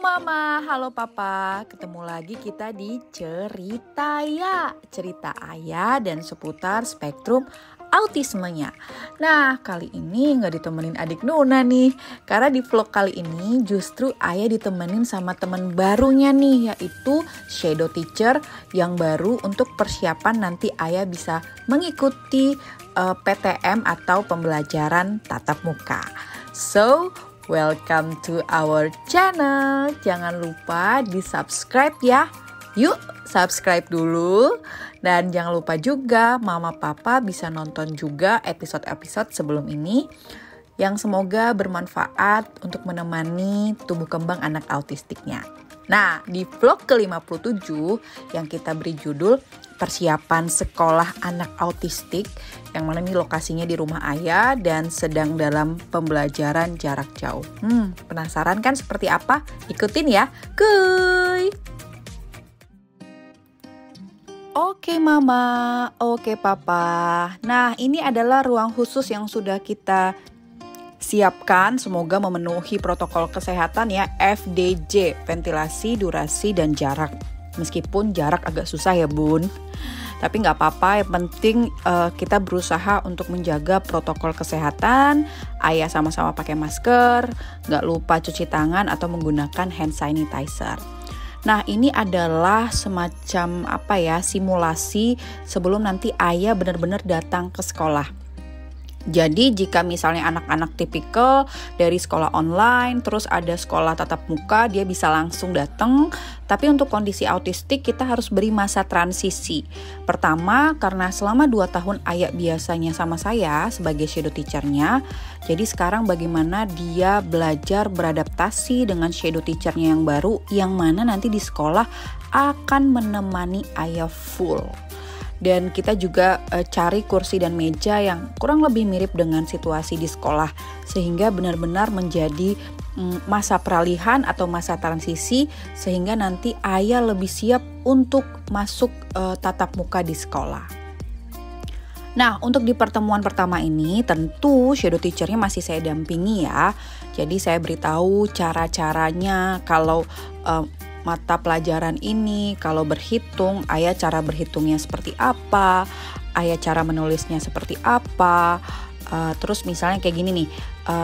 Mama, halo Papa. Ketemu lagi kita di Cerita Ya. Cerita Ayah dan seputar spektrum autismenya. Nah, kali ini nggak ditemenin adik Nuna nih. Karena di vlog kali ini justru Ayah ditemenin sama teman barunya nih, yaitu shadow teacher yang baru untuk persiapan nanti Ayah bisa mengikuti PTM atau pembelajaran tatap muka. So, welcome to our channel. Jangan lupa di-subscribe ya. Yuk, subscribe dulu. Dan jangan lupa juga Mama Papa bisa nonton juga episode-episode sebelum ini yang semoga bermanfaat untuk menemani tumbuh kembang anak autistiknya. Nah, di vlog ke-57 yang kita beri judul persiapan sekolah anak autistik, yang mana ini lokasinya di rumah Ayah dan sedang dalam pembelajaran jarak jauh. Penasaran kan seperti apa? Ikutin ya. Kuy! Oke Mama, oke Papa. Nah, ini adalah ruang khusus yang sudah kita siapkan, semoga memenuhi protokol kesehatan ya, FDJ, ventilasi, durasi, dan jarak. Meskipun jarak agak susah ya bun, tapi nggak apa-apa, yang penting kita berusaha untuk menjaga protokol kesehatan. Ayah sama-sama pakai masker, nggak lupa cuci tangan atau menggunakan hand sanitizer. Nah, ini adalah semacam simulasi sebelum nanti Ayah benar-benar datang ke sekolah. Jadi jika misalnya anak-anak tipikal dari sekolah online terus ada sekolah tatap muka, dia bisa langsung datang. Tapi untuk kondisi autistik kita harus beri masa transisi. Pertama, karena selama 2 tahun Ayah biasanya sama saya sebagai shadow teachernya. Jadi sekarang bagaimana dia belajar beradaptasi dengan shadow teachernya yang baru, yang mana nanti di sekolah akan menemani Ayah full. Dan kita juga cari kursi dan meja yang kurang lebih mirip dengan situasi di sekolah, sehingga benar-benar menjadi masa peralihan atau masa transisi, sehingga nanti Ayah lebih siap untuk masuk tatap muka di sekolah. Nah, untuk di pertemuan pertama ini tentu shadow teachernya masih saya dampingi ya. Jadi saya beritahu cara-caranya kalau mata pelajaran ini, kalau berhitung, Ayah cara berhitungnya seperti apa, Ayah cara menulisnya seperti apa. Terus misalnya kayak gini nih,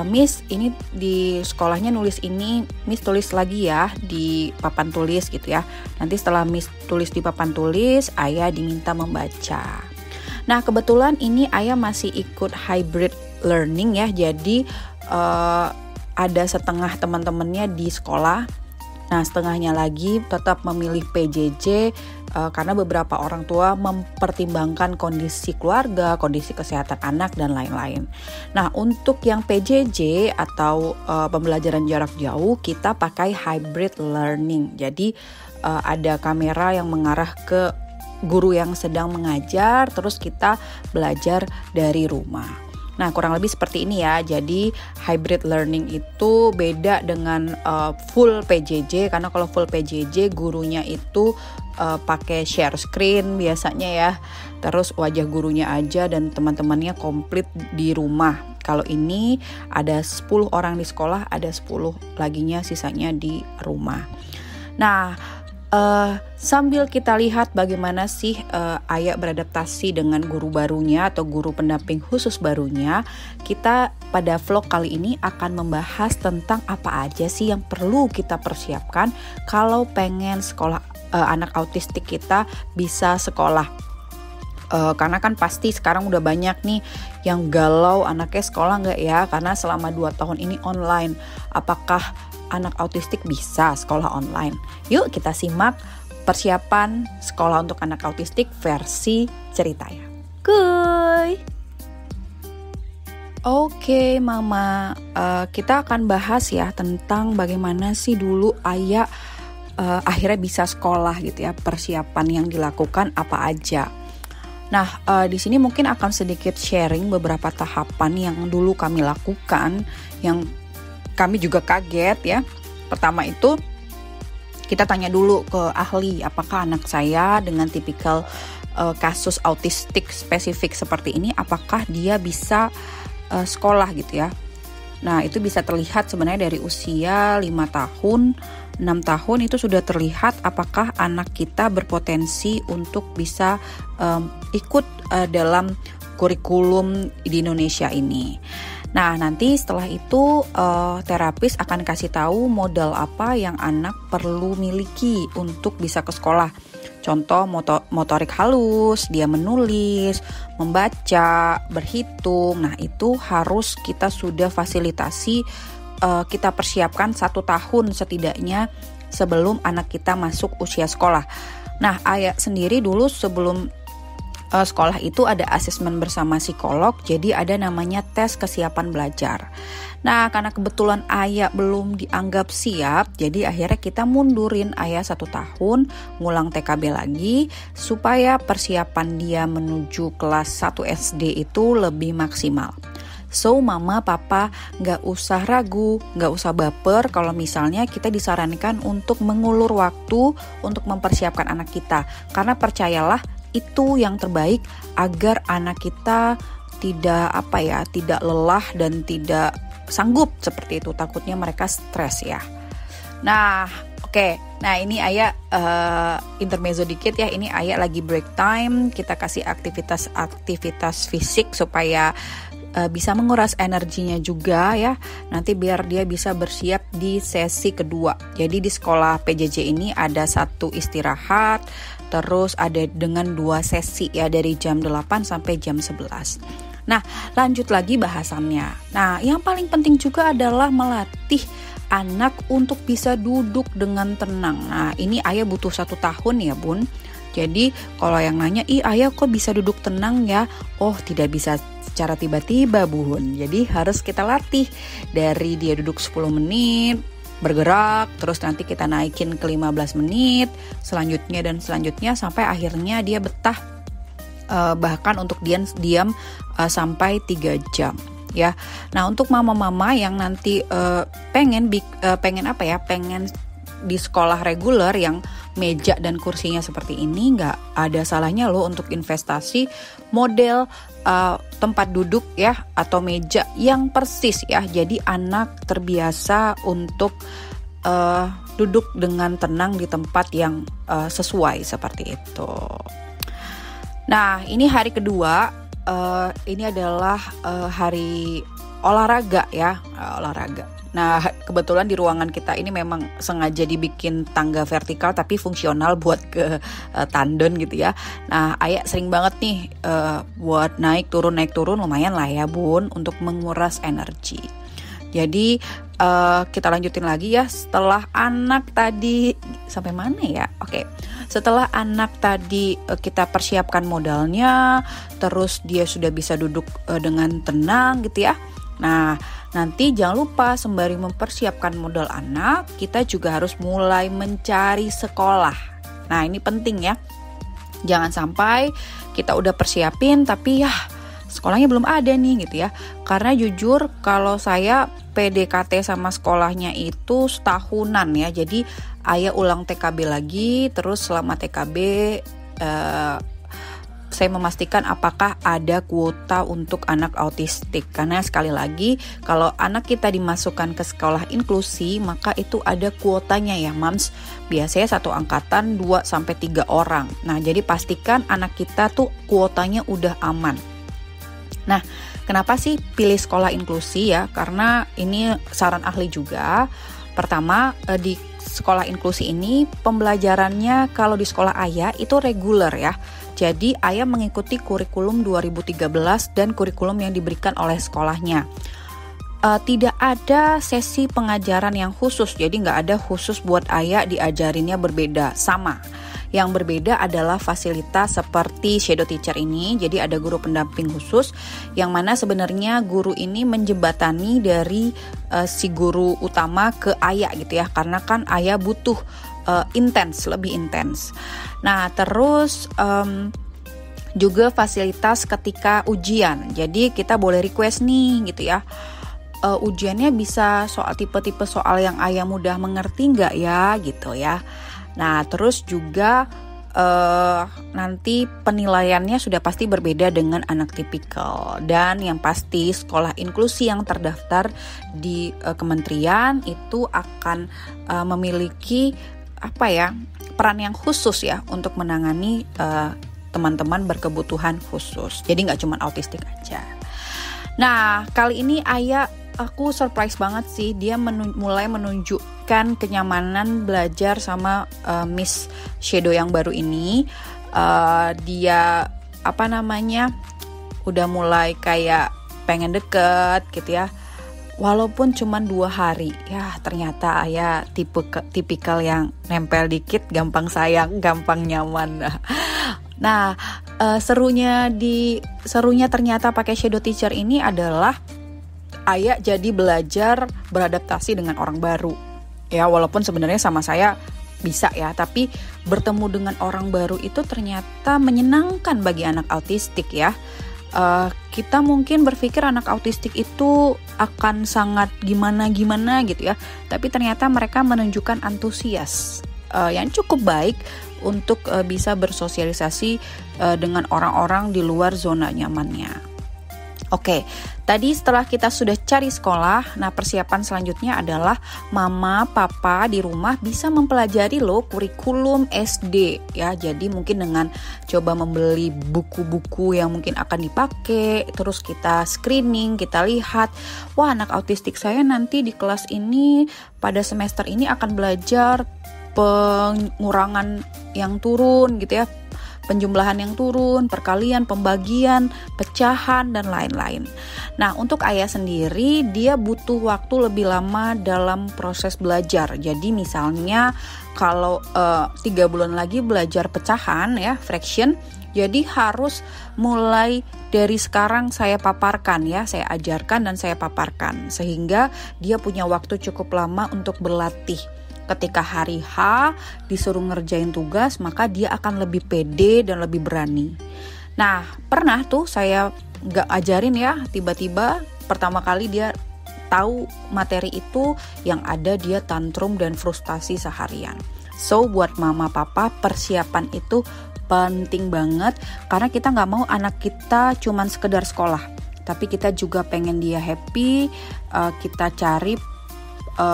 Miss ini di sekolahnya nulis ini, Miss tulis lagi ya di papan tulis gitu ya. Nanti setelah Miss tulis di papan tulis, Ayah diminta membaca. Nah, kebetulan ini Ayah masih ikut hybrid learning ya, jadi ada setengah teman-temannya di sekolah. Nah, setengahnya lagi tetap memilih PJJ karena beberapa orang tua mempertimbangkan kondisi keluarga, kondisi kesehatan anak, dan lain-lain. Nah, untuk yang PJJ atau pembelajaran jarak jauh, kita pakai hybrid learning. Jadi ada kamera yang mengarah ke guru yang sedang mengajar, terus kita belajar dari rumah. Nah, kurang lebih seperti ini ya. Jadi hybrid learning itu beda dengan full PJJ, karena kalau full PJJ gurunya itu pakai share screen biasanya ya. Terus wajah gurunya aja dan teman-temannya komplit di rumah. Kalau ini ada 10 orang di sekolah, ada 10 laginya sisanya di rumah. Nah, sambil kita lihat bagaimana sih Ayah beradaptasi dengan guru barunya atau guru pendamping khusus barunya, kita pada vlog kali ini akan membahas tentang apa aja sih yang perlu kita persiapkan kalau pengen sekolah anak autistik kita bisa sekolah. Karena kan pasti sekarang udah banyak nih yang galau anaknya sekolah nggak ya, karena selama 2 tahun ini online. Apakah anak autistik bisa sekolah online? Yuk kita simak persiapan sekolah untuk anak autistik versi Cerita Ya. Kuy! Oke Mama, kita akan bahas ya tentang bagaimana sih dulu Ayah akhirnya bisa sekolah gitu ya, persiapan yang dilakukan apa aja. Nah, di sini mungkin akan sedikit sharing beberapa tahapan yang dulu kami lakukan, yang kami juga kaget ya. Pertama itu kita tanya dulu ke ahli, apakah anak saya dengan tipikal kasus autistik spesifik seperti ini, apakah dia bisa sekolah gitu ya. Nah, itu bisa terlihat sebenarnya dari usia 5 tahun 6 tahun itu sudah terlihat apakah anak kita berpotensi untuk bisa ikut dalam kurikulum di Indonesia ini. Nah, nanti setelah itu terapis akan kasih tahu modal apa yang anak perlu miliki untuk bisa ke sekolah. Contoh motorik halus, dia menulis, membaca, berhitung. Nah, itu harus kita sudah fasilitasi, kita persiapkan 1 tahun setidaknya sebelum anak kita masuk usia sekolah. Nah, ayah sendiri dulu sebelum sekolah itu ada asesmen bersama psikolog, jadi ada namanya tes kesiapan belajar. Nah, karena kebetulan ayah belum dianggap siap, jadi akhirnya kita mundurin ayah 1 tahun, ngulang TKB lagi, supaya persiapan dia menuju kelas 1 SD itu lebih maksimal. So, mama, papa gak usah ragu, gak usah baper kalau misalnya kita disarankan untuk mengulur waktu untuk mempersiapkan anak kita. Karena percayalah, itu yang terbaik agar anak kita tidak lelah dan tidak sanggup seperti itu. Takutnya mereka stres ya. Nah, oke. Nah, ini ayah intermezzo dikit ya. Ini ayah lagi break time. Kita kasih aktivitas fisik supaya bisa menguras energinya juga ya. Nanti biar dia bisa bersiap di sesi kedua. Jadi di sekolah PJJ ini ada 1 istirahat, terus ada dengan 2 sesi ya, dari jam 8 sampai jam 11. Nah, lanjut lagi bahasannya. Nah, yang paling penting juga adalah melatih anak untuk bisa duduk dengan tenang. Nah, ini ayah butuh 1 tahun ya, Bun. Jadi kalau yang nanya, ayah kok bisa duduk tenang ya? Oh, tidak bisa secara tiba-tiba, Bun. Jadi harus kita latih dari dia duduk 10 menit, bergerak, terus nanti kita naikin ke 15 menit, selanjutnya sampai akhirnya dia betah, bahkan untuk diam sampai 3 jam. Ya, nah untuk mama-mama yang nanti pengen di sekolah reguler yang meja dan kursinya seperti ini, nggak ada salahnya loh untuk investasi model tempat duduk ya, atau meja yang persis ya. Jadi anak terbiasa untuk duduk dengan tenang di tempat yang sesuai seperti itu. Nah, ini hari kedua, ini adalah hari olahraga ya, olahraga. Nah, kebetulan di ruangan kita ini memang sengaja dibikin tangga vertikal tapi fungsional buat ke tandon gitu ya. Nah, ayah sering banget nih buat naik turun lumayan lah ya, Bun, untuk menguras energi. Jadi kita lanjutin lagi ya. Setelah anak tadi sampai mana ya? Oke. Setelah anak tadi kita persiapkan modalnya, terus dia sudah bisa duduk dengan tenang gitu ya. Nah, nanti jangan lupa sembari mempersiapkan modal anak, kita juga harus mulai mencari sekolah. Nah, ini penting ya. Jangan sampai kita udah persiapin tapi ya sekolahnya belum ada nih gitu ya. Karena jujur kalau saya PDKT sama sekolahnya itu setahunan ya. Jadi ayah ulang TKB lagi, terus selama TKB saya memastikan apakah ada kuota untuk anak autistik. Karena sekali lagi, kalau anak kita dimasukkan ke sekolah inklusi, maka itu ada kuotanya ya, Mams. Biasanya 1 angkatan 2-3 orang. Nah, jadi pastikan anak kita tuh kuotanya udah aman. Nah, kenapa sih pilih sekolah inklusi ya? Karena ini saran ahli juga. Pertama, di sekolah inklusi ini pembelajarannya kalau di sekolah ayah itu reguler ya. Jadi ayah mengikuti kurikulum 2013 dan kurikulum yang diberikan oleh sekolahnya. Tidak ada sesi pengajaran yang khusus, jadi nggak ada khusus buat ayah diajarinnya berbeda, sama. Yang berbeda adalah fasilitas seperti shadow teacher ini. Jadi ada guru pendamping khusus yang mana sebenarnya guru ini menjembatani dari si guru utama ke ayah gitu ya. Karena kan ayah butuh lebih intens. Nah, terus juga fasilitas ketika ujian. Jadi kita boleh request nih gitu ya. Ujiannya bisa soal tipe-tipe soal yang ayah mudah mengerti nggak ya gitu ya. Nah, terus juga nanti penilaiannya sudah pasti berbeda dengan anak tipikal. Dan yang pasti sekolah inklusi yang terdaftar di kementerian itu akan memiliki peran yang khusus ya untuk menangani teman-teman berkebutuhan khusus. Jadi nggak cuma autistik aja. Nah, kali ini aku surprise banget sih. Dia mulai menunjukkan kenyamanan belajar sama Miss Shadow yang baru ini. Dia udah mulai kayak pengen deket gitu ya. Walaupun cuma 2 hari, ya ternyata Ayah tipikal yang nempel dikit, gampang sayang, gampang nyaman. Nah, serunya ternyata pakai shadow teacher ini adalah Ayah jadi belajar beradaptasi dengan orang baru. Ya, walaupun sebenarnya sama saya bisa ya, tapi bertemu dengan orang baru itu ternyata menyenangkan bagi anak autistik ya. Kita mungkin berpikir anak autistik itu akan sangat gimana gitu ya, tapi ternyata mereka menunjukkan antusias yang cukup baik untuk bisa bersosialisasi dengan orang-orang di luar zona nyamannya. Oke, tadi setelah kita sudah cari sekolah, nah persiapan selanjutnya adalah mama, papa di rumah bisa mempelajari kurikulum SD ya. Jadi mungkin dengan coba membeli buku-buku yang mungkin akan dipakai, terus kita screening, kita lihat, wah anak autistik saya nanti di kelas ini pada semester ini akan belajar pengurangan yang turun gitu ya, penjumlahan yang turun, perkalian, pembagian, pecahan, dan lain-lain. Nah, untuk Ayah sendiri, dia butuh waktu lebih lama dalam proses belajar. Jadi misalnya kalau 3 bulan lagi belajar pecahan ya, fraction, jadi harus mulai dari sekarang saya paparkan ya, saya ajarkan dan saya paparkan. Sehingga dia punya waktu cukup lama untuk berlatih. Ketika hari H disuruh ngerjain tugas, maka dia akan lebih pede dan lebih berani. Nah, pernah tuh saya gak ajarin ya, tiba-tiba pertama kali dia tahu materi itu, yang ada dia tantrum dan frustasi seharian. So, buat mama papa, persiapan itu penting banget, karena kita gak mau anak kita cuman sekedar sekolah, tapi kita juga pengen dia happy. Kita cari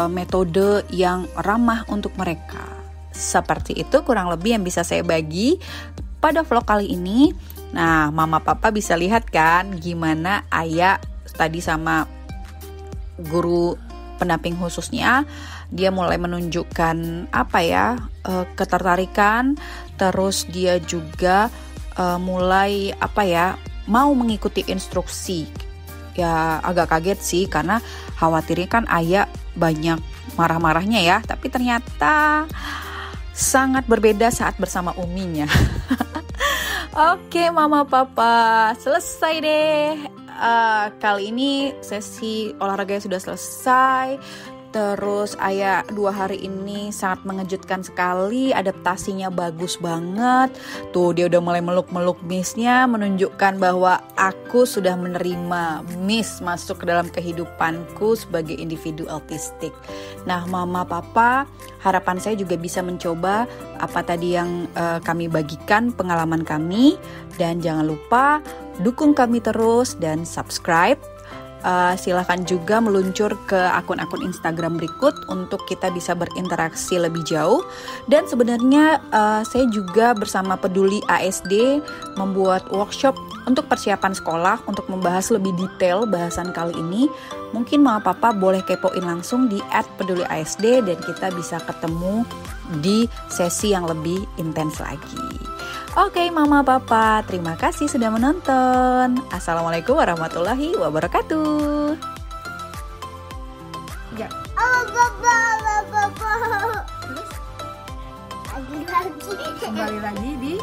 metode yang ramah untuk mereka. Seperti itu kurang lebih yang bisa saya bagi pada vlog kali ini. Nah, mama papa bisa lihat kan gimana Ayah tadi sama guru pendamping khususnya, dia mulai menunjukkan ketertarikan, terus dia juga mulai mau mengikuti instruksi. Ya agak kaget sih, karena khawatirnya kan Ayah banyak marah-marahnya ya, tapi ternyata sangat berbeda saat bersama uminya. Oke mama papa, selesai deh. Kali ini sesi olahraga sudah selesai. Terus Ayah 2 hari ini sangat mengejutkan sekali, adaptasinya bagus banget. Tuh dia udah mulai meluk-meluk Miss-nya, menunjukkan bahwa aku sudah menerima Miss masuk ke dalam kehidupanku sebagai individu autistik. Nah mama papa, harapan saya juga bisa mencoba apa tadi yang kami bagikan, pengalaman kami. Dan jangan lupa dukung kami terus dan subscribe. Silahkan juga meluncur ke akun-akun Instagram berikut untuk kita bisa berinteraksi lebih jauh. Dan sebenarnya saya juga bersama Peduli ASD membuat workshop untuk persiapan sekolah untuk membahas lebih detail bahasan kali ini. Mungkin mama papa boleh kepoin langsung di @peduliasd dan kita bisa ketemu di sesi yang lebih intens lagi. Oke mama papa, terima kasih sudah menonton. Assalamualaikum warahmatullahi wabarakatuh. Ya. Terus? Lagi. Kembali lagi di